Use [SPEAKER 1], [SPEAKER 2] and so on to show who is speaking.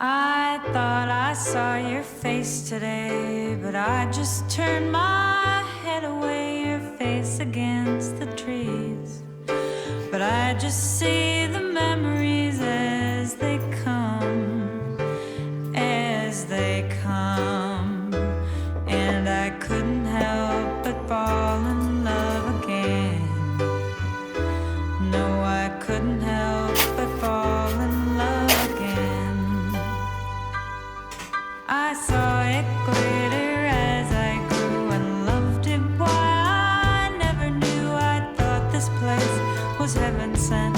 [SPEAKER 1] I thought I saw your face today, but I just turned my head away, your face against the trees. But I just see the memories as they come, as they come. And I couldn't help but fall in love again. No, I couldn't help but fall in love again. I saw it glitter as I grew and loved it. Why I never knew. I thought this place was heaven sent.